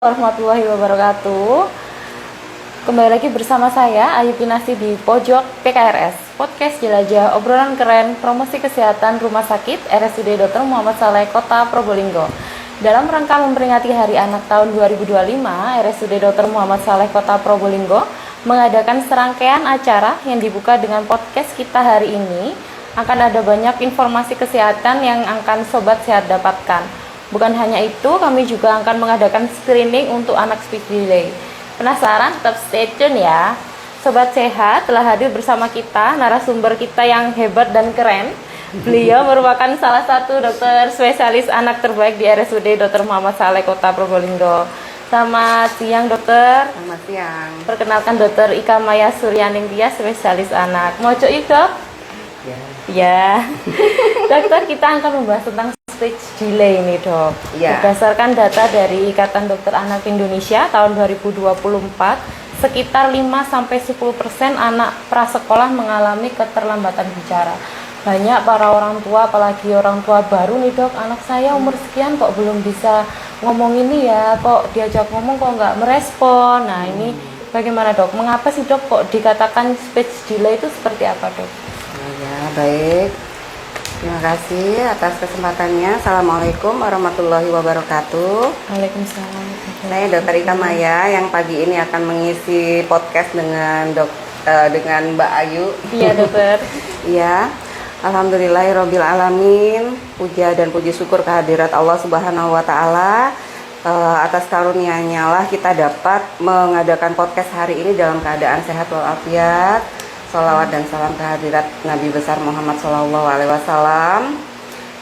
Warahmatullahi wabarakatuh. Kembali lagi bersama saya Ayu Pinasi di Pojok PKRS Podcast Jelajah Obrolan Keren Promosi Kesehatan Rumah Sakit RSUD Dr. Muhammad Saleh Kota Probolinggo. Dalam rangka memperingati Hari Anak tahun 2025, RSUD Dr. Muhammad Saleh Kota Probolinggo mengadakan serangkaian acara yang dibuka dengan podcast kita hari ini. Akan ada banyak informasi kesehatan yang akan Sobat Sehat dapatkan. Bukan hanya itu, kami juga akan mengadakan screening untuk anak speech delay. Penasaran? Tetap stay tune ya. Sobat Sehat, telah hadir bersama kita narasumber kita yang hebat dan keren. Beliau merupakan salah satu dokter spesialis anak terbaik di RSUD Dr. Muhammad Saleh Kota Probolinggo. Selamat siang dokter. Selamat siang. Perkenalkan Dokter Ika Maya Suryaning Tias, spesialis anak. Mau cok dok? Ya. Dokter, kita akan membahas tentang speech delay ini dok. Ya. Berdasarkan data dari Ikatan Dokter Anak Indonesia tahun 2024, sekitar 5-10% anak prasekolah mengalami keterlambatan bicara. Banyak para orang tua, apalagi orang tua baru nih dok, anak saya umur sekian kok belum bisa ngomong ini ya, kok diajak ngomong kok nggak merespon. Nah ini bagaimana dok? Mengapa sih dok kok dikatakan speech delay itu seperti apa dok? Ya, baik. Terima kasih atas kesempatannya. Assalamualaikum warahmatullahi wabarakatuh. Waalaikumsalam. Saya Dokter Ika Maya yang pagi ini akan mengisi podcast dengan dengan Mbak Ayu. Iya dokter. Iya. Alhamdulillahirabbil alamin. Puja dan puji syukur kehadirat Allah Subhanahu wa taala. Atas karunia-Nya lah kita dapat mengadakan podcast hari ini dalam keadaan sehat walafiat. Sholawat dan salam kehadirat Nabi besar Muhammad SAW.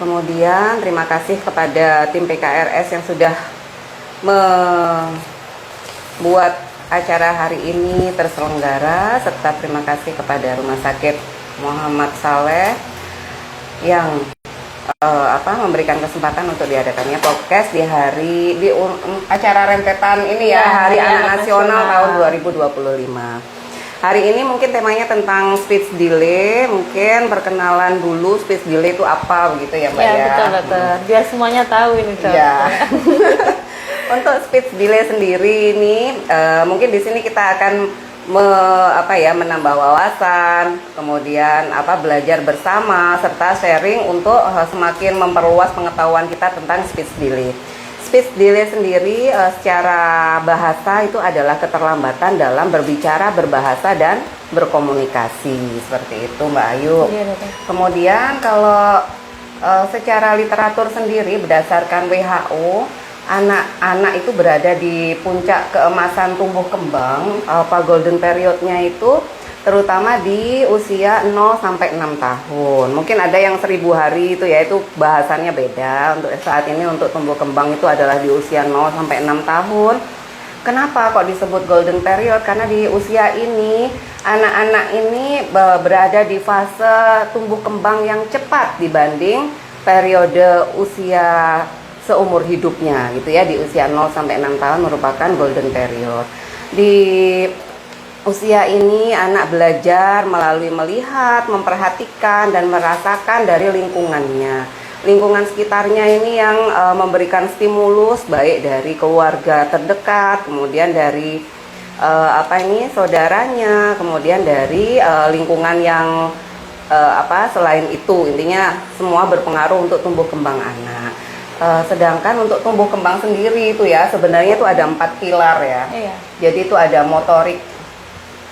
Kemudian terima kasih kepada tim PKRS yang sudah membuat acara hari ini terselenggara, serta terima kasih kepada Rumah Sakit Muhammad Saleh yang memberikan kesempatan untuk diadakannya podcast di acara rentetan ini ya, Hari Anak Nasional tahun 2025. Hari ini mungkin temanya tentang speech delay. Mungkin perkenalan dulu speech delay itu apa begitu ya Mbak ya? Betul dokter. Biar semuanya tahu ini dok. Ya. Untuk speech delay sendiri ini mungkin di sini kita akan menambah wawasan, kemudian belajar bersama serta sharing untuk semakin memperluas pengetahuan kita tentang speech delay. Speech delay sendiri secara bahasa itu adalah keterlambatan dalam berbicara, berbahasa, dan berkomunikasi. Seperti itu Mbak Ayu. Iya, kemudian kalau secara literatur sendiri berdasarkan WHO, anak-anak itu berada di puncak keemasan tumbuh kembang, golden periodnya itu terutama di usia 0 sampai 6 tahun. Mungkin ada yang 1000 hari itu ya, itu bahasannya beda. Untuk saat ini untuk tumbuh kembang itu adalah di usia 0 sampai 6 tahun. Kenapa kok disebut golden period? Karena di usia ini anak-anak ini berada di fase tumbuh kembang yang cepat dibanding periode usia seumur hidupnya gitu ya. Di usia 0 sampai 6 tahun merupakan golden period. Di usia ini anak belajar melalui melihat, memperhatikan, dan merasakan dari lingkungannya. Lingkungan sekitarnya ini yang memberikan stimulus baik dari keluarga terdekat, kemudian dari saudaranya, kemudian dari lingkungan yang selain itu. Intinya semua berpengaruh untuk tumbuh kembang anak. Sedangkan untuk tumbuh kembang sendiri itu ya sebenarnya itu ada 4 pilar ya. Iya. Jadi itu ada motorik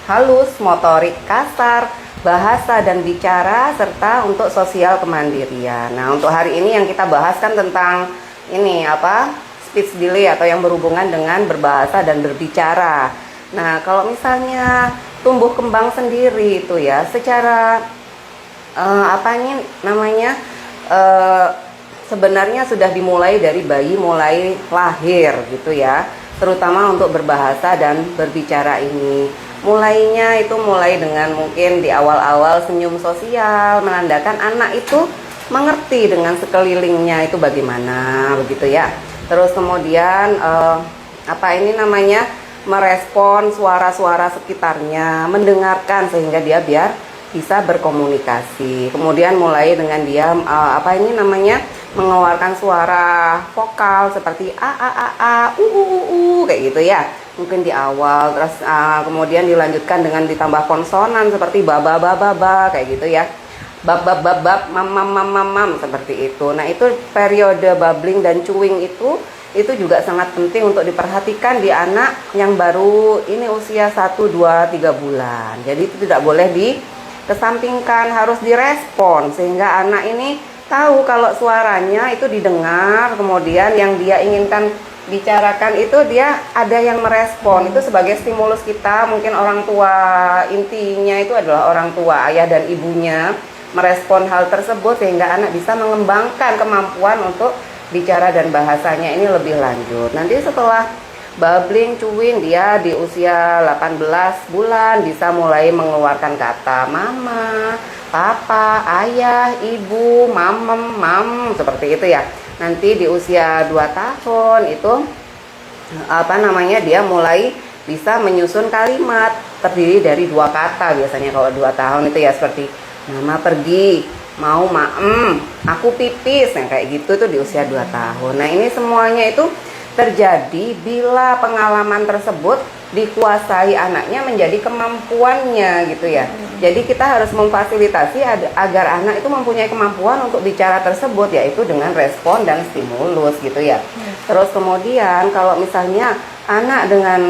halus, motorik kasar, bahasa dan bicara, serta untuk sosial kemandirian. Nah, untuk hari ini yang kita bahas kan tentang ini speech delay atau yang berhubungan dengan berbahasa dan berbicara. Nah, kalau misalnya tumbuh kembang sendiri itu ya, secara sebenarnya sudah dimulai dari bayi mulai lahir gitu ya, terutama untuk berbahasa dan berbicara ini. Mulai dengan mungkin di awal-awal senyum sosial, menandakan anak itu mengerti dengan sekelilingnya itu bagaimana begitu ya. Terus kemudian merespon suara-suara sekitarnya, mendengarkan sehingga dia biar bisa berkomunikasi. Kemudian mulai dengan dia mengeluarkan suara vokal seperti kayak gitu ya. Mungkin di awal, terus kemudian dilanjutkan dengan ditambah konsonan seperti kayak gitu ya. Bab, mam, seperti itu. Nah, itu periode babbling dan chewing itu juga sangat penting untuk diperhatikan di anak yang baru ini usia 1, 2, 3 bulan. Jadi itu tidak boleh dikesampingkan, harus direspon sehingga anak ini tahu kalau suaranya itu didengar, kemudian yang dia inginkan bicarakan itu dia ada yang merespon. Itu sebagai stimulus kita, mungkin orang tua, intinya itu adalah orang tua, ayah dan ibunya merespon hal tersebut sehingga anak bisa mengembangkan kemampuan untuk bicara dan bahasanya ini lebih lanjut. Nanti setelah babbling, chewing, dia di usia 18 bulan bisa mulai mengeluarkan kata mama, papa, ayah, ibu, mam, seperti itu ya. Nanti di usia 2 tahun itu dia mulai bisa menyusun kalimat terdiri dari 2 kata biasanya kalau 2 tahun itu ya, seperti mama pergi, mau maem, aku pipis, yang kayak gitu tuh di usia 2 tahun. Nah, ini semuanya itu terjadi bila pengalaman tersebut dikuasai anaknya menjadi kemampuannya gitu ya. Jadi kita harus memfasilitasi agar anak itu mempunyai kemampuan untuk bicara tersebut, yaitu dengan respon dan stimulus gitu ya. Terus kemudian kalau misalnya anak dengan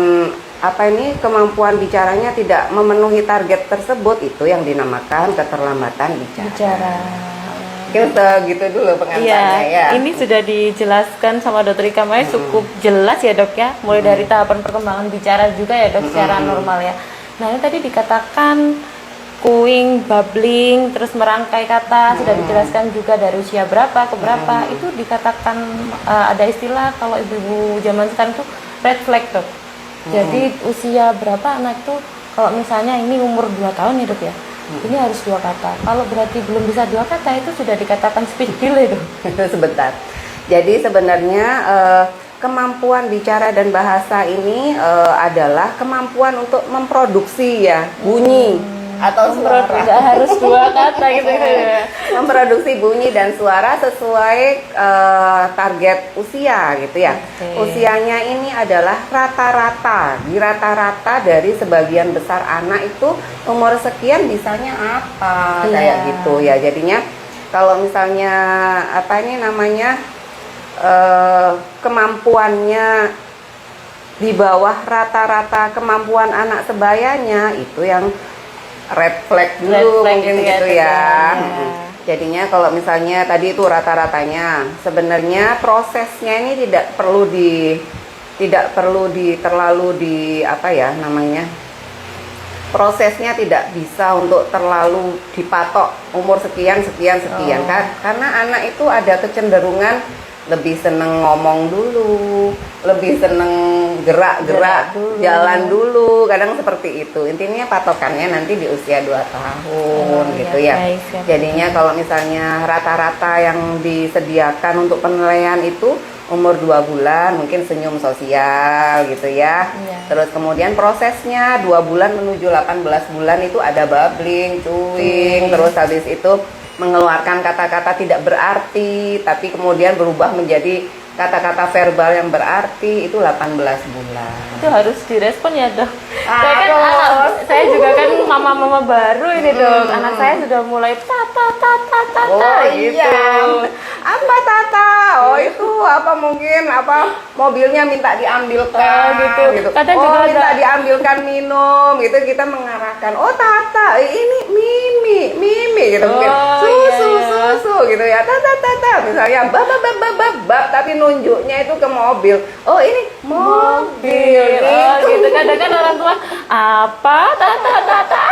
kemampuan bicaranya tidak memenuhi target tersebut, itu yang dinamakan keterlambatan bicara. Mungkin gitu dulu pengantarnya ya. Ini sudah dijelaskan sama Dokter Ika Maya cukup jelas ya Dok ya, mulai dari tahapan perkembangan bicara juga ya Dok secara normal ya. Nah, ini tadi dikatakan cooing, babbling, terus merangkai kata, sudah dijelaskan juga dari usia berapa ke berapa. Itu dikatakan ada istilah kalau ibu-ibu zaman sekarang itu red flag Dok. Jadi usia berapa anak itu, kalau misalnya ini umur 2 tahun ya Dok ya, ini harus 2 kata. Kalau berarti belum bisa 2 kata itu sudah dikatakan speech delay Dok. Sebentar. Jadi sebenarnya kemampuan bicara dan bahasa ini adalah kemampuan untuk memproduksi ya bunyi atau suara. Tidak harus 2 kata gitu ya. Memproduksi bunyi dan suara sesuai target usia gitu ya. Usianya ini adalah rata-rata. Di rata-rata dari sebagian besar anak itu umur sekian bisanya apa kayak gitu ya. Jadinya kalau misalnya kemampuannya di bawah rata-rata kemampuan anak sebayanya, itu yang red flag dulu mungkin gitu ya. Jadinya kalau misalnya tadi itu rata-ratanya, sebenarnya prosesnya ini tidak perlu prosesnya tidak bisa untuk terlalu dipatok umur sekian kan, karena anak itu ada kecenderungan lebih seneng ngomong dulu, lebih seneng gerak-gerak, jalan dulu, kadang seperti itu. Intinya patokannya nanti di usia 2 tahun gitu ya. Jadinya kalau misalnya rata-rata yang disediakan untuk penilaian itu umur 2 bulan, mungkin senyum sosial gitu ya. Terus kemudian prosesnya 2 bulan menuju 18 bulan itu ada babbling, chewing, terus habis itu mengeluarkan kata-kata tidak berarti tapi kemudian berubah menjadi kata-kata verbal yang berarti, itu 18 bulan. Itu harus direspon ya Dok. Saya juga kan mama-mama baru ini Dok. Anak saya sudah mulai tata gitu. Iya. Apa tata? Oh itu mungkin mobilnya minta diambilkan gitu. Kadang juga minta ada diambilkan minum gitu, kita mengarahkan. Oh tata, ini mimi gitu mungkin. Susu gitu ya. Tata misalnya bab tapi nunjuknya itu ke mobil. Oh ini mobil gitu. Kadang-kadang orang tua apa tata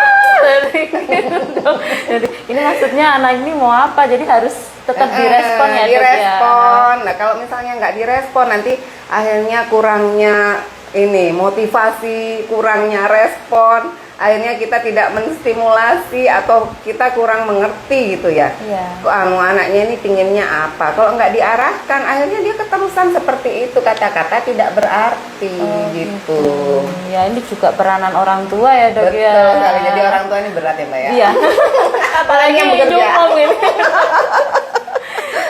jadi ini maksudnya anak ini mau apa, jadi harus tetap direspon ya direspon. Nah kalau misalnya nggak direspon, nanti akhirnya kurangnya ini motivasi, kurangnya respon, akhirnya kita tidak menstimulasi atau kita kurang mengerti gitu ya. Anaknya ini pinginnya apa, kalau nggak diarahkan akhirnya dia keterusan seperti itu, kata-kata tidak berarti gitu. Ya ini juga peranan orang tua ya Dok. Betul sekali, jadi orang tua ini berat ya Mbak ya. Iya. Apalagi yang bekerja.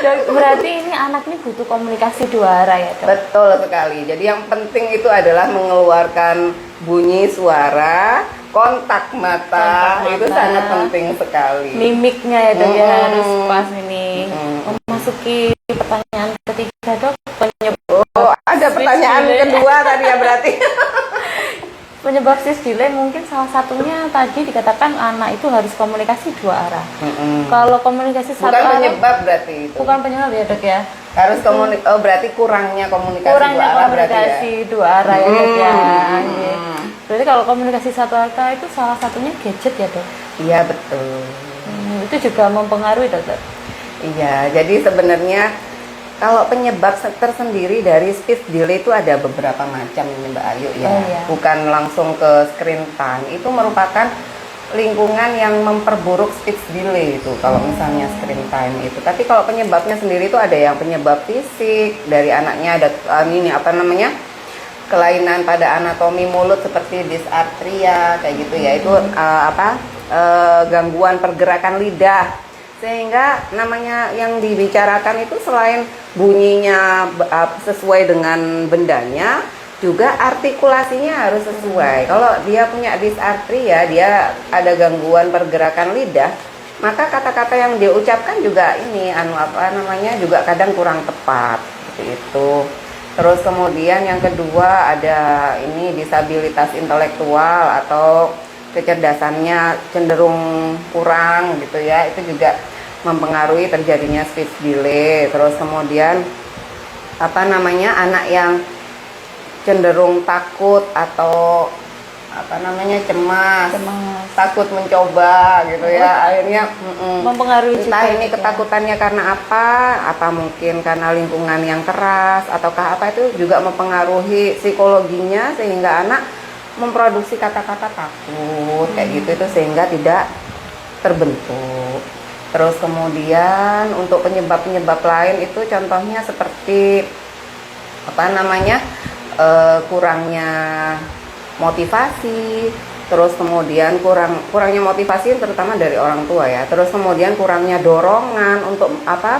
Dok, berarti ini anak ini butuh komunikasi dua arah ya dok? Betul sekali. Jadi yang penting itu adalah mengeluarkan bunyi suara, kontak mata, itu sangat penting sekali. Mimiknya ya dok ya harus pas ini. Memasuki pertanyaan ketiga dok, Ada pertanyaan kedua tadi ya berarti. Penyebab speech delay mungkin salah satunya tadi dikatakan anak itu harus komunikasi dua arah. Kalau komunikasi satu bukan arah, penyebab berarti itu. bukan penyebab ya dok ya. Harus berarti kurangnya komunikasi Kurangnya dua arah berarti ya. komunikasi dua arah ya dok ya. Berarti kalau komunikasi satu arah itu salah satunya gadget ya dok. Iya betul. Itu juga mempengaruhi dokter. Iya, jadi sebenarnya kalau penyebab tersendiri dari speech delay itu ada beberapa macam ini Mbak Ayu ya. Bukan langsung ke screen time. Itu merupakan lingkungan yang memperburuk speech delay itu kalau misalnya screen time itu. Tapi kalau penyebabnya sendiri itu ada yang penyebab fisik dari anaknya, ada kelainan pada anatomi mulut seperti dysarthria kayak gitu ya. Itu gangguan pergerakan lidah. Sehingga namanya yang dibicarakan itu selain bunyinya sesuai dengan bendanya, juga artikulasinya harus sesuai. Kalau dia punya dysarthria, dia ada gangguan pergerakan lidah, maka kata-kata yang dia ucapkan juga ini juga kadang kurang tepat seperti itu. Terus kemudian yang kedua ada ini disabilitas intelektual atau kecerdasannya cenderung kurang gitu ya, itu juga mempengaruhi terjadinya speech delay. Terus kemudian anak yang cenderung takut atau cemas, takut mencoba gitu ya, akhirnya mempengaruhi entah ini ketakutannya karena apa mungkin karena lingkungan yang keras ataukah apa, itu juga mempengaruhi psikologinya sehingga anak memproduksi kata-kata takut kayak gitu, itu sehingga tidak terbentuk. Terus kemudian untuk penyebab-penyebab lain itu contohnya seperti kurangnya motivasi, terus kemudian kurangnya motivasi terutama dari orang tua ya. Terus kemudian kurangnya dorongan untuk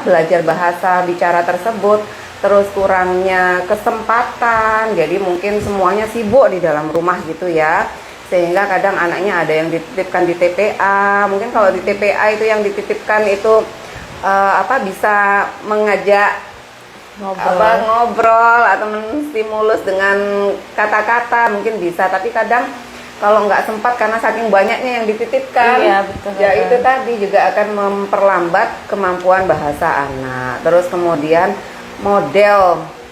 belajar bahasa bicara tersebut. Terus kurangnya kesempatan, jadi mungkin semuanya sibuk di dalam rumah gitu ya, sehingga kadang anaknya ada yang dititipkan di TPA. Mungkin kalau di TPA itu yang dititipkan itu bisa mengajak ngobrol atau menstimulus dengan kata-kata mungkin bisa, tapi kadang kalau nggak sempat karena saking banyaknya yang dititipkan, itu tadi juga akan memperlambat kemampuan bahasa anak. Terus kemudian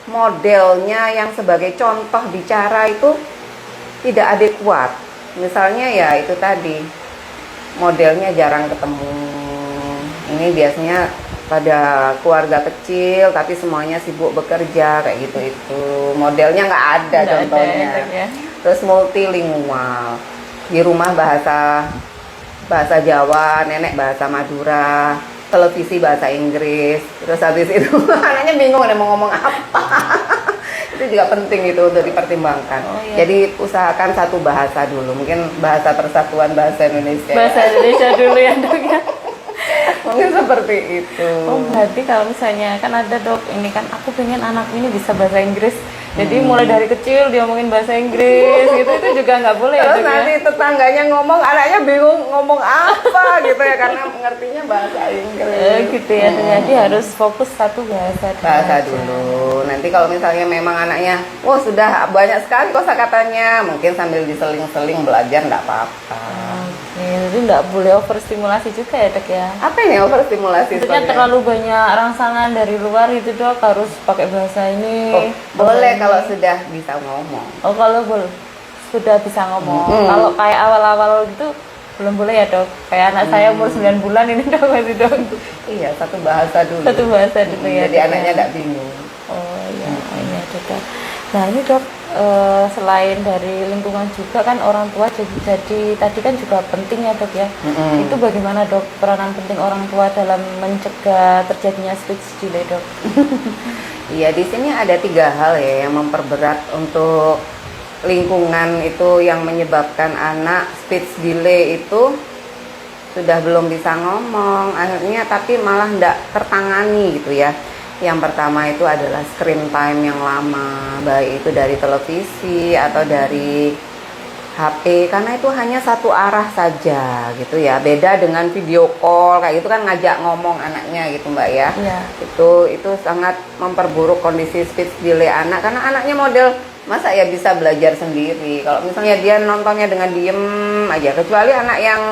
modelnya yang sebagai contoh bicara itu tidak adekuat. Misalnya ya itu tadi, modelnya jarang ketemu. Ini biasanya pada keluarga kecil tapi semuanya sibuk bekerja kayak gitu, itu modelnya nggak ada contohnya. Terus multilingual, di rumah bahasa Jawa, nenek bahasa Madura, televisi bahasa Inggris, terus habis itu anaknya bingung mau ngomong apa. Itu juga penting itu untuk dipertimbangkan. Jadi usahakan satu bahasa dulu, mungkin bahasa persatuan bahasa Indonesia. Bahasa Indonesia dulu ya dok ya. Mungkin seperti itu. Berarti kalau misalnya kan ada dok, ini kan aku pengen anak ini bisa bahasa Inggris. Jadi mulai dari kecil dia ngomongin bahasa Inggris gitu, itu juga nggak boleh. Terus nanti tetangganya ngomong, anaknya bingung ngomong apa gitu ya, karena mengertinya bahasa Inggris. Gitu ya, jadi harus fokus satu bahasa dulu. Nanti kalau misalnya memang anaknya, sudah banyak sekali kosakatanya, mungkin sambil diseling-seling belajar nggak apa-apa. Jadi nggak boleh overstimulasi juga ya dok ya. Apa ini overstimulasi? Maksudnya terlalu banyak rangsangan dari luar itu dok, harus pakai bahasa ini. Boleh kalau sudah bisa ngomong. Kalau sudah bisa ngomong. Kalau kayak awal-awal gitu belum boleh ya dok. Kayak anak saya umur 9 bulan ini dok masih dok. Iya, satu bahasa dulu. Ya. Jadi anaknya nggak bingung. Iya dok. Nah ini dok, selain dari lingkungan juga kan orang tua jadi tadi kan juga penting ya dok ya. Itu bagaimana dok peranan penting orang tua dalam mencegah terjadinya speech delay dok? Iya, di sini ada 3 hal ya yang memperberat untuk lingkungan itu yang menyebabkan anak speech delay itu. sudah belum bisa ngomong, akhirnya tapi malah tidak tertangani gitu ya. Yang pertama itu adalah screen time yang lama, baik itu dari televisi atau dari HP, karena itu hanya satu arah saja gitu ya. Beda dengan video call kayak itu kan ngajak ngomong anaknya gitu Mbak ya. Iya. Itu sangat memperburuk kondisi speech delay anak, karena anaknya model masa ya bisa belajar sendiri. Kalau misalnya dia nontonnya dengan diem aja, kecuali anak yang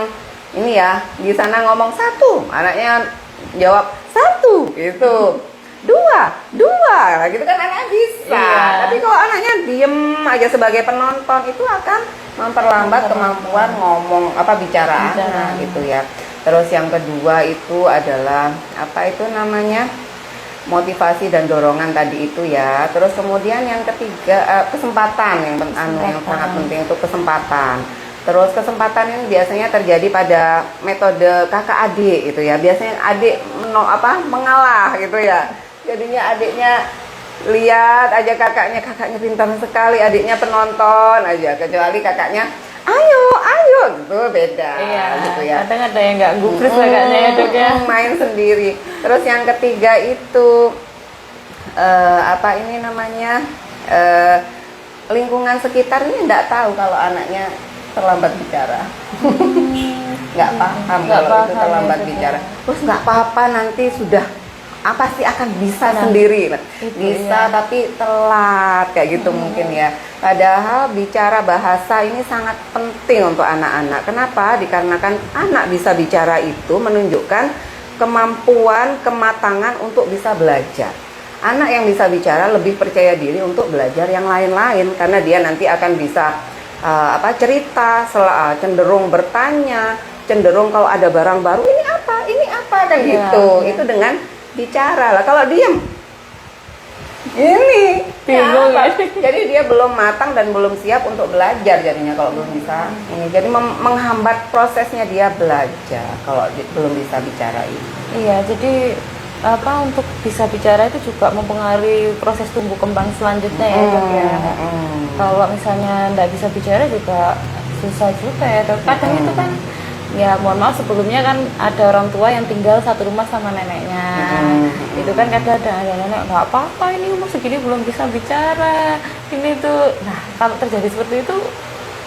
ini ya di sana ngomong satu, anaknya jawab satu gitu. Dua gitu kan anak bisa. Iya. Tapi kalau anaknya diem aja sebagai penonton, itu akan memperlambat kemampuan ngomong bicara anak gitu ya. Terus yang kedua itu adalah apa itu namanya, motivasi dan dorongan tadi itu ya. Terus kemudian yang ketiga kesempatan yang sangat penting itu kesempatan. Terus kesempatan ini biasanya terjadi pada metode kakak adik gitu ya. Biasanya adik mengalah gitu ya. Jadinya adiknya lihat aja kakaknya pintar sekali, adiknya penonton aja, kecuali kakaknya ayo gitu, beda. Iya, gitu ya. kadang ada yang nggak gubris kakaknya ya Dok ya. Main sendiri. Terus yang ketiga itu lingkungan sekitar ini nggak tahu kalau anaknya terlambat bicara. Nggak paham kalau itu terlambat bicara. Terus nggak apa-apa, nanti sudah pasti akan bisa sendiri. Bisa tapi telat kayak gitu mungkin ya. Padahal bicara bahasa ini sangat penting untuk anak-anak. Kenapa? Dikarenakan anak bisa bicara itu menunjukkan kemampuan, kematangan untuk bisa belajar. Anak yang bisa bicara lebih percaya diri untuk belajar yang lain-lain, karena dia nanti akan bisa cerita, cenderung bertanya, cenderung kalau ada barang baru ini apa kan gitu. Itu dengan bicara lah. Kalau diem ini bingung ya. Jadi dia belum matang dan belum siap untuk belajar jadinya kalau belum bisa ini. Jadi menghambat prosesnya dia belajar kalau belum bisa bicara ini. Iya, jadi untuk bisa bicara itu juga mempengaruhi proses tumbuh kembang selanjutnya ya Dok ya. Kalau misalnya nggak bisa bicara juga susah juga ya Dok. Kadang itu kan ya mohon maaf sebelumnya kan ada orang tua yang tinggal satu rumah sama neneknya. Itu kan kadang ada nenek nggak apa-apa ini umur segini belum bisa bicara ini tuh. Nah kalau terjadi seperti itu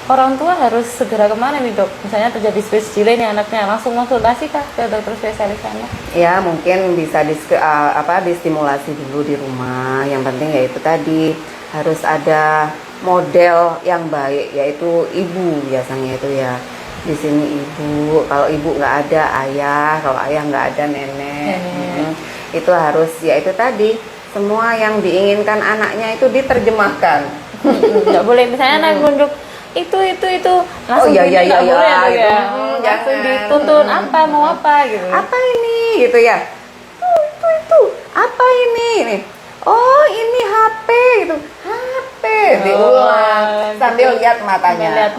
orang tua harus segera kemana nih Dok? Misalnya terjadi speech delay nih anaknya, langsung konsultasi kah ke dokter spesialis anak? Ya mungkin bisa distimulasi dulu di rumah. Yang penting yaitu tadi harus ada model yang baik, yaitu ibu biasanya itu ya. Di sini ibu, kalau ibu nggak ada ayah, kalau ayah nggak ada nenek. Itu harus ya itu tadi, semua yang diinginkan anaknya itu diterjemahkan. Nggak boleh misalnya anak nunduk itu langsung langsung dituntun mau apa gitu. Apa ini gitu ya? Itu apa ini? Oh ini HP gitu. HP diulang sambil lihat matanya.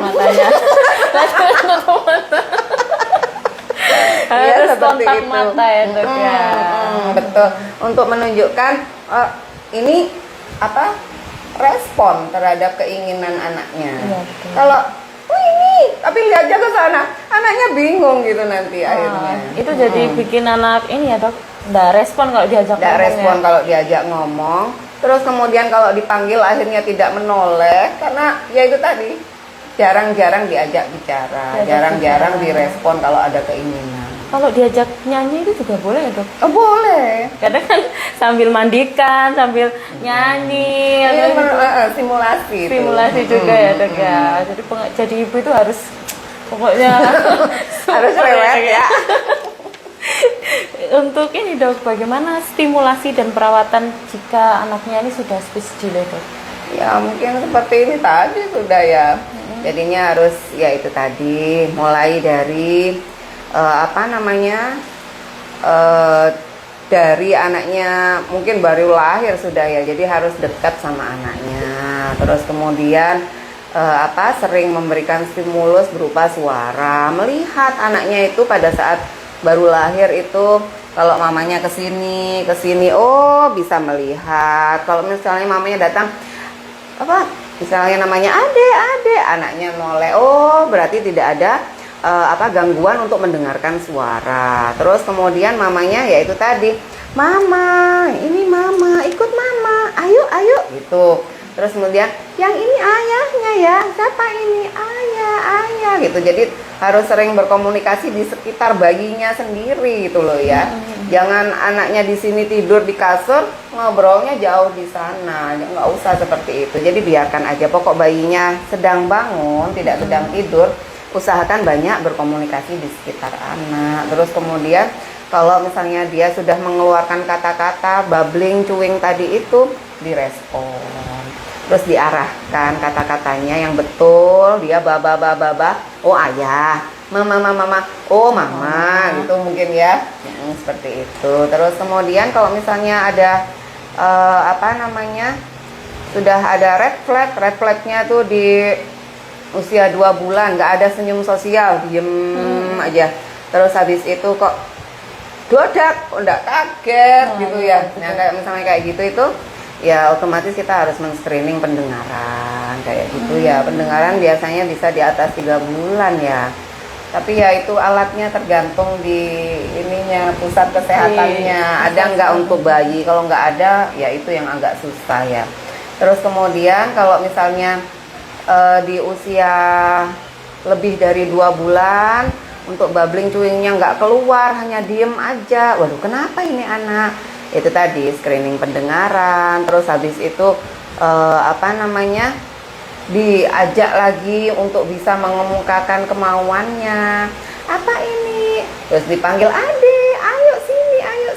Harus seperti kontak itu. mata ya Dok ya. Betul, untuk menunjukkan ini respon terhadap keinginan anaknya. Kalau ini tapi lihat aja ke sana, anaknya bingung gitu nanti akhirnya. Itu jadi bikin anak ini ya Dok, nggak respon kalau diajak ngomong. Respon kalau diajak ngomong. Terus kemudian kalau dipanggil akhirnya tidak menoleh, karena ya itu tadi jarang-jarang diajak bicara, jarang-jarang direspon kalau ada keinginan. Kalau diajak nyanyi itu juga boleh ya Dok? Boleh. Kadang kan sambil mandikan, sambil nyanyi, simulasi juga ya Dok ya. Jadi ibu itu harus pokoknya harus rewet ya. Untuk ini Dok, bagaimana stimulasi dan perawatan jika anaknya ini sudah speech delay Dok? Ya mungkin seperti ini tadi sudah ya. Jadinya harus ya itu tadi, mulai dari dari anaknya mungkin baru lahir sudah ya, jadi harus dekat sama anaknya. Terus kemudian sering memberikan stimulus berupa suara, melihat anaknya itu pada saat baru lahir itu kalau mamanya kesini oh bisa melihat. Kalau misalnya mamanya datang misalnya namanya ade, anaknya noleh, oh berarti tidak ada gangguan untuk mendengarkan suara. Terus kemudian mamanya yaitu tadi, mama, ini mama, ikut mama, ayo ayo gitu. Terus kemudian yang ini ayahnya ya, siapa ini, ayah gitu. Jadi harus sering berkomunikasi di sekitar bayinya sendiri gitu loh ya. Jangan anaknya di sini tidur di kasur, ngobrolnya jauh di sana. Nggak usah seperti itu. Jadi biarkan aja, pokok bayinya sedang bangun, tidak sedang tidur, usahakan banyak berkomunikasi di sekitar anak. Terus kemudian kalau misalnya dia sudah mengeluarkan kata-kata babbling, chewing tadi itu, direspon. Terus diarahkan kata-katanya yang betul. Dia baba, oh ayah, mama, oh mama, gitu mungkin ya. Seperti itu. Terus kemudian kalau misalnya ada sudah ada red flagnya tuh di usia 2 bulan, nggak ada senyum sosial, diem aja. Terus habis itu kok dodak, kok nggak kaget gitu ya. Nah kayak misalnya kayak gitu itu, ya otomatis kita harus men-screening pendengaran kayak gitu ya. Pendengaran biasanya bisa di atas 3 bulan ya. Tapi ya itu alatnya tergantung di ininya, pusat kesehatannya. Ada nggak untuk bayi? Kalau nggak ada, ya itu yang agak susah ya. Terus kemudian kalau misalnya di usia lebih dari 2 bulan, untuk babbling chewingnya nggak keluar, hanya diem aja. Waduh, kenapa ini anak? Itu tadi screening pendengaran. Terus habis itu diajak lagi untuk bisa mengemukakan kemauannya. Apa ini? Terus dipanggil, ade, ayo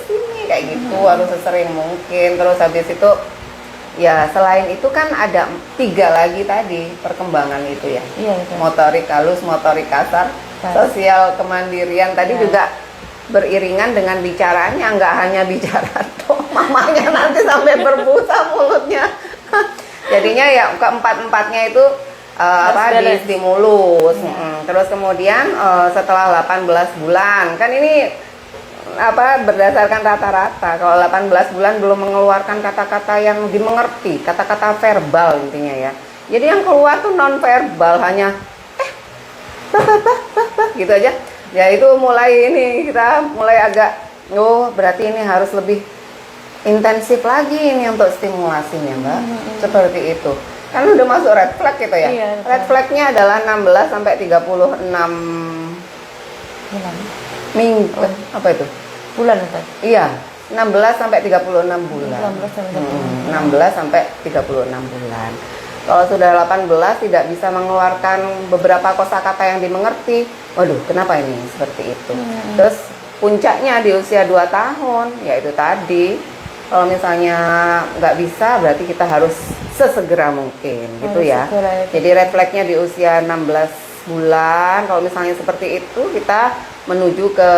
sini kayak gitu. Harus sesering mungkin. Terus habis itu ya selain itu kan ada 3 lagi tadi perkembangan itu ya. Iya, motorik halus, motorik kasar, sosial kemandirian tadi juga beriringan dengan bicaranya, nggak hanya bicara tuh, mamanya nanti sampai berbusa mulutnya. Jadinya ya keempat-empatnya itu di stimulus. Terus kemudian setelah 18 bulan, kan ini berdasarkan rata-rata. Kalau 18 bulan belum mengeluarkan kata-kata yang dimengerti, kata-kata verbal intinya ya. Jadi yang keluar tuh non verbal, hanya bah gitu aja. Ya itu kita mulai agak, berarti ini harus lebih intensif lagi ini untuk stimulasinya, Mbak. Seperti itu. Kan udah masuk red flag gitu ya. Iya, red flagnya adalah 16 sampai 36 minggu. Apa itu? Bulan kan? Iya, 16 sampai 36 bulan. 16 sampai 36 bulan. Kalau sudah 18 tidak bisa mengeluarkan beberapa kosakata yang dimengerti. Waduh, kenapa ini seperti itu? Terus puncaknya di usia 2 tahun, yaitu tadi. Kalau misalnya nggak bisa, berarti kita harus sesegera mungkin, gitu ya. Jadi red flagnya di usia 16 bulan. Kalau misalnya seperti itu, kita menuju ke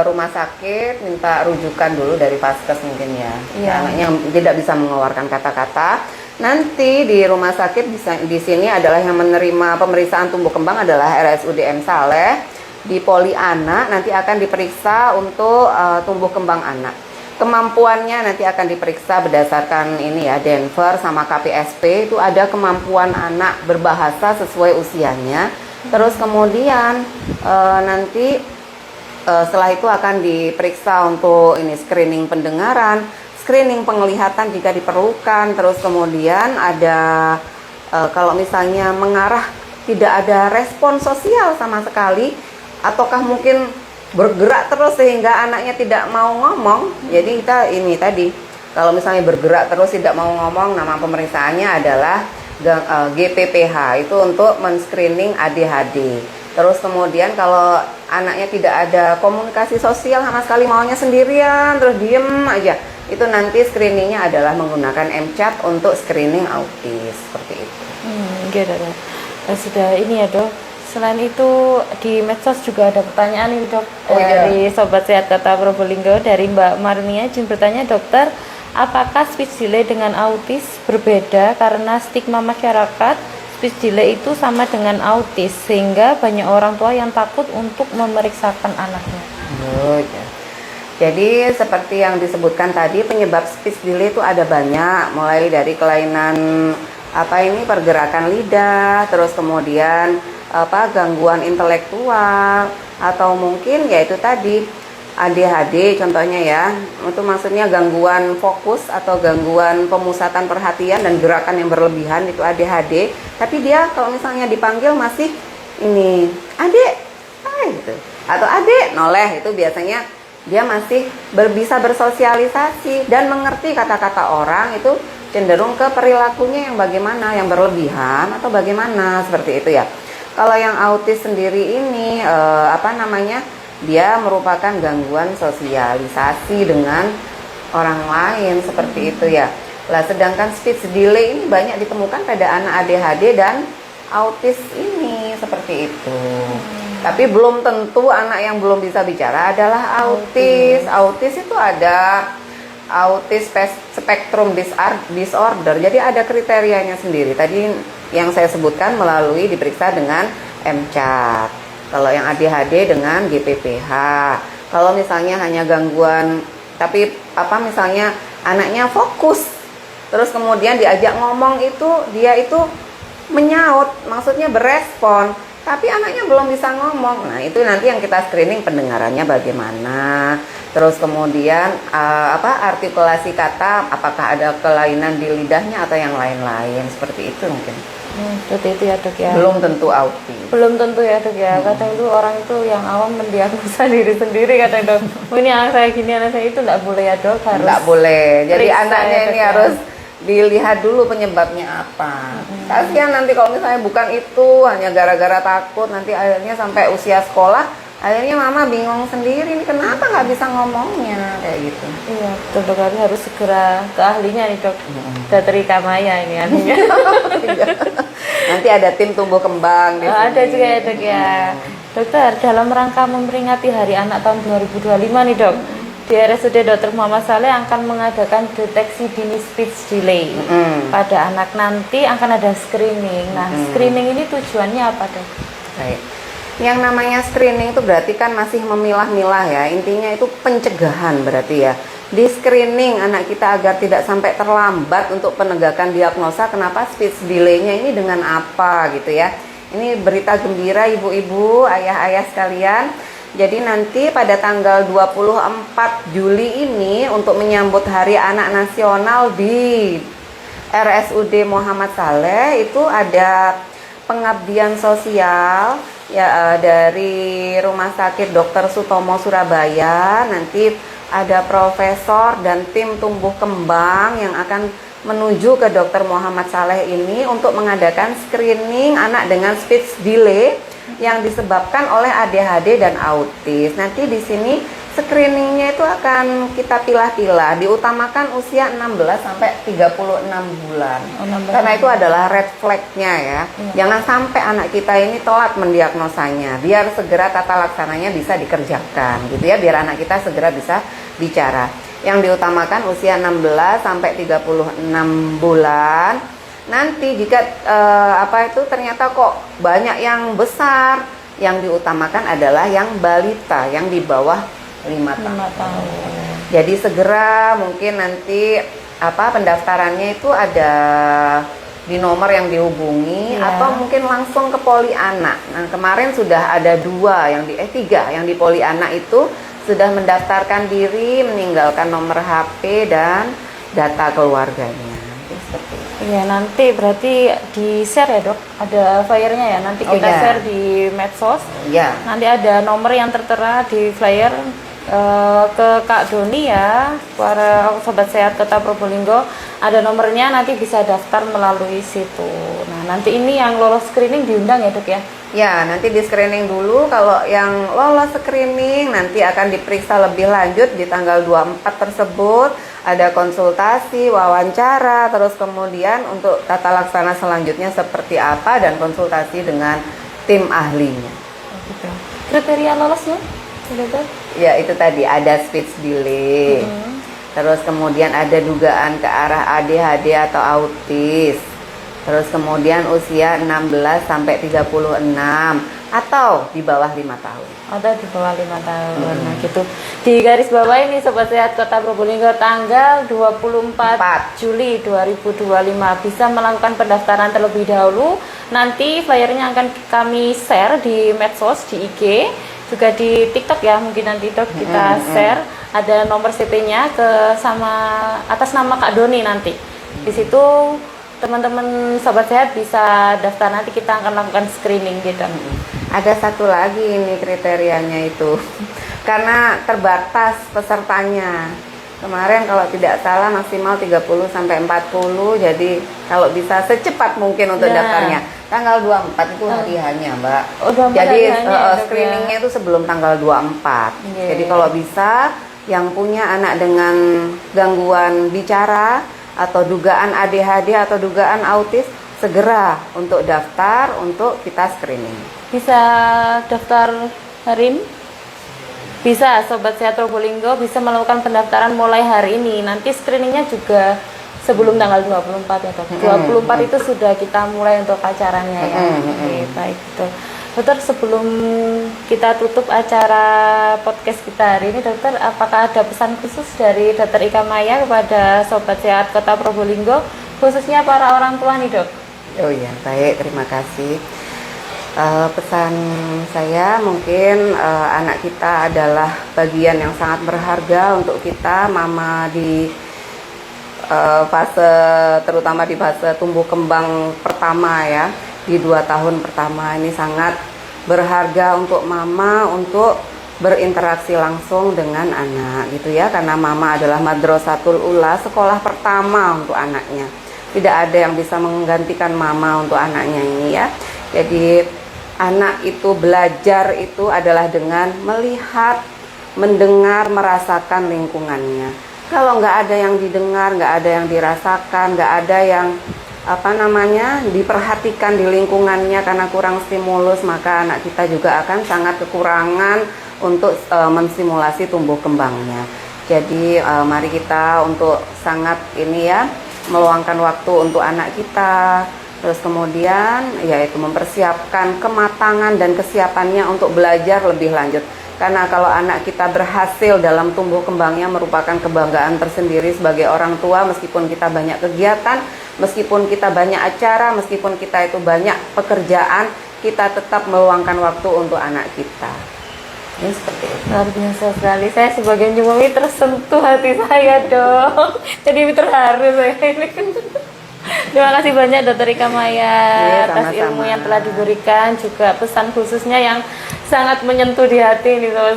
rumah sakit, minta rujukan dulu dari Vaskes mungkin ya. Anaknya tidak bisa mengeluarkan kata-kata. Nanti di rumah sakit di sini adalah yang menerima pemeriksaan tumbuh kembang adalah RSUD M Saleh. Di Poli Anak nanti akan diperiksa untuk tumbuh kembang anak. Kemampuannya nanti akan diperiksa berdasarkan ini ya, Denver sama KPSP itu ada kemampuan anak berbahasa sesuai usianya. Terus kemudian nanti setelah itu akan diperiksa untuk ini screening pendengaran, screening penglihatan jika diperlukan. Terus kemudian ada kalau misalnya mengarah tidak ada respon sosial sama sekali, ataukah mungkin bergerak terus sehingga anaknya tidak mau ngomong. Jadi kita ini tadi, kalau misalnya bergerak terus tidak mau ngomong, nama pemeriksaannya adalah GPPH, itu untuk men-screening ADHD. Terus kemudian kalau anaknya tidak ada komunikasi sosial sama sekali, maunya sendirian terus diem aja, itu nanti screeningnya adalah menggunakan MCAT untuk screening autis, seperti itu. Gitu dok. Sudah ini ya dok. Selain itu di medsos juga ada pertanyaan ini dok, dari Sobat Sehat Kata Probolinggo, dari Mbak Marnia izin bertanya, dokter, apakah speech delay dengan autis berbeda karena stigma masyarakat speech delay itu sama dengan autis sehingga banyak orang tua yang takut untuk memeriksakan anaknya? Jadi seperti yang disebutkan tadi, penyebab speech delay itu ada banyak, mulai dari kelainan pergerakan lidah, terus kemudian gangguan intelektual, atau mungkin ya itu tadi ADHD contohnya ya, itu maksudnya gangguan fokus atau gangguan pemusatan perhatian dan gerakan yang berlebihan, itu ADHD. Tapi dia kalau misalnya dipanggil masih ini adek, gitu, atau adek noleh, itu biasanya dia masih bisa bersosialisasi dan mengerti kata-kata orang, itu cenderung ke perilakunya yang bagaimana, yang berlebihan atau bagaimana, seperti itu ya. Kalau yang autis sendiri ini dia merupakan gangguan sosialisasi dengan orang lain, seperti itu ya. Lah sedangkan speech delay ini banyak ditemukan pada anak ADHD dan autis ini, seperti itu. Tapi belum tentu anak yang belum bisa bicara adalah autis. Autis itu ada autis spectrum disorder. Jadi ada kriterianya sendiri. Tadi yang saya sebutkan melalui diperiksa dengan MCAT. Kalau yang ADHD dengan GPPH. Kalau misalnya hanya gangguan, tapi misalnya anaknya fokus, terus kemudian diajak ngomong itu dia itu menyaut, maksudnya berespon, tapi anaknya belum bisa ngomong. Nah itu nanti yang kita screening pendengarannya bagaimana. Terus kemudian artikulasi kata, apakah ada kelainan di lidahnya atau yang lain-lain, seperti itu mungkin. Seperti itu ya dok ya. Belum tentu autis. Belum tentu ya dok ya. Kadang itu orang itu yang awam mendiagnosa diri sendiri, kadang dok. Ini anak saya gini, anak saya itu nggak boleh ya dok. Harus nggak boleh. Jadi anaknya ini ya, harus dilihat dulu penyebabnya apa. Kasihan nanti kalau misalnya bukan itu, hanya gara-gara takut, nanti akhirnya sampai usia sekolah, akhirnya mama bingung sendiri, ini kenapa nggak bisa ngomongnya, kayak gitu. Iya, betul dok, harus segera ke ahlinya nih dok. Datri Kamaya ini ahlinya. Nanti ada tim tumbuh kembang di sini. Ada juga ya dok ya. Dokter, dalam rangka memperingati Hari Anak tahun 2025 nih dok, di RSUD Dr. Muhammad Saleh akan mengadakan deteksi dini speech delay pada anak. Nanti akan ada screening. Nah, screening ini tujuannya apa dok? Baik. Yang namanya screening itu berarti kan masih memilah-milah ya. Intinya itu pencegahan berarti ya. Di screening anak kita agar tidak sampai terlambat untuk penegakan diagnosa. Kenapa speech delay-nya ini dengan apa gitu ya. Ini berita gembira ibu-ibu, ayah-ayah sekalian. Jadi nanti pada tanggal 24 Juli ini untuk menyambut Hari Anak Nasional di RSUD Muhammad Saleh itu ada pengabdian sosial ya dari Rumah Sakit Dr. Sutomo Surabaya. Nanti ada profesor dan tim tumbuh kembang yang akan menuju ke Dr. Muhammad Saleh ini untuk mengadakan screening anak dengan speech delay yang disebabkan oleh ADHD dan autis. Nanti di sini screeningnya itu akan kita pilah-pilah, diutamakan usia 16 sampai 36 bulan. Karena itu adalah red flag-nya ya. Jangan sampai anak kita ini telat mendiagnosanya, biar segera tata laksananya bisa dikerjakan gitu ya, biar anak kita segera bisa bicara. Yang diutamakan usia 16 sampai 36 bulan. Nanti jika ternyata kok banyak yang besar, yang diutamakan adalah yang balita, yang di bawah 5 tahun. Jadi segera mungkin nanti pendaftarannya itu ada di nomor yang dihubungi atau mungkin langsung ke Poli Anak. Nah, kemarin sudah ada 3 yang di Poli Anak itu sudah mendaftarkan diri, meninggalkan nomor HP dan data keluarganya. Seperti itu. Iya, nanti berarti di share ya dok, ada flyer-nya ya, nanti kita share di medsos. Nanti ada nomor yang tertera di flyer ke Kak Doni ya, para sobat sehat Kota Probolinggo, ada nomornya, nanti bisa daftar melalui situ. Nah nanti ini yang lolos screening diundang ya dok ya? Ya, nanti di screening dulu. Kalau yang lolos screening nanti akan diperiksa lebih lanjut di tanggal 24 tersebut. Ada konsultasi, wawancara, terus kemudian untuk tata laksana selanjutnya seperti apa dan konsultasi dengan tim ahlinya. Kriteria lolosnya? Ya itu tadi ada speech delay. Terus kemudian ada dugaan ke arah ADHD atau autis. Terus kemudian usia 16 sampai 36. atau di bawah 5 tahun. Atau di bawah 5 tahun. Nah, gitu. Di garis bawah ini Sobat Sehat Kota Probolinggo tanggal 24 Juli 2025 bisa melakukan pendaftaran terlebih dahulu. Nanti flyernya akan kami share di medsos, di IG, juga di TikTok ya, mungkin nanti Dok kita share. Ada nomor CP-nya atas nama Kak Doni nanti. Di situ teman-teman Sobat Sehat bisa daftar, nanti kita akan lakukan screening gitu. Ada satu lagi ini kriterianya itu, karena terbatas pesertanya. Kemarin kalau tidak salah maksimal 30 sampai 40, jadi kalau bisa secepat mungkin untuk daftarnya. Tanggal 24 itu hari-harinya, Mbak. Jadi screeningnya itu sebelum tanggal 24. Jadi kalau bisa yang punya anak dengan gangguan bicara atau dugaan ADHD atau dugaan autis, segera untuk daftar untuk kita screening. Bisa daftar hari ini? Bisa, Sobat Sehat Probolinggo bisa melakukan pendaftaran mulai hari ini. Nanti screeningnya juga sebelum tanggal 24 ya Dok. 24 itu sudah kita mulai untuk acaranya ya. Oke, baik itu. Dokter, sebelum kita tutup acara podcast kita hari ini, Dokter, apakah ada pesan khusus dari Dokter Ika Maya kepada Sobat Sehat Kota Probolinggo, khususnya para orang tua nih Dok? Oh iya, baik, terima kasih. Pesan saya mungkin anak kita adalah bagian yang sangat berharga untuk kita, mama di terutama di fase tumbuh kembang pertama ya, di 2 tahun pertama ini sangat berharga untuk mama untuk berinteraksi langsung dengan anak gitu ya, karena mama adalah madrasatul ula, sekolah pertama untuk anaknya. Tidak ada yang bisa menggantikan mama untuk anaknya ini ya. Jadi anak itu belajar itu adalah dengan melihat, mendengar, merasakan lingkungannya. Kalau nggak ada yang didengar, nggak ada yang dirasakan, nggak ada yang diperhatikan di lingkungannya karena kurang stimulus, maka anak kita juga akan sangat kekurangan untuk mensimulasi tumbuh kembangnya. Jadi mari kita untuk sangat ini ya, meluangkan waktu untuk anak kita. Terus kemudian yaitu mempersiapkan kematangan dan kesiapannya untuk belajar lebih lanjut. Karena kalau anak kita berhasil dalam tumbuh kembangnya merupakan kebanggaan tersendiri sebagai orang tua, meskipun kita banyak kegiatan, meskipun kita banyak acara, meskipun kita itu banyak pekerjaan, kita tetap meluangkan waktu untuk anak kita. Ini seperti itu. Luar biasa sekali. Saya sebagai nyuami tersentuh hati saya Dok. Jadi terharu saya ini. Terima kasih banyak Dokter Ika Maya atas ilmu yang telah diberikan, juga pesan khususnya yang sangat menyentuh di hati nih Sobat.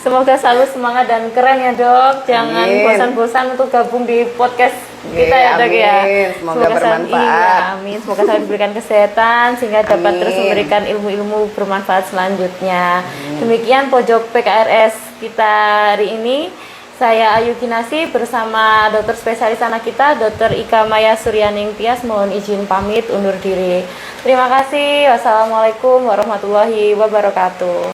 Semoga selalu semangat dan keren ya Dok. Jangan bosan-bosan untuk gabung di podcast kita ya Dok ya. Semoga bermanfaat. Amin. Semoga selalu diberikan kesehatan sehingga dapat terus memberikan ilmu-ilmu bermanfaat selanjutnya. Demikian pojok PKRS kita hari ini. Saya Ayu Kinasi bersama dokter spesialis anak kita, Dokter Ika Maya Suryaning Tias, mohon izin pamit undur diri. Terima kasih. Wassalamualaikum warahmatullahi wabarakatuh.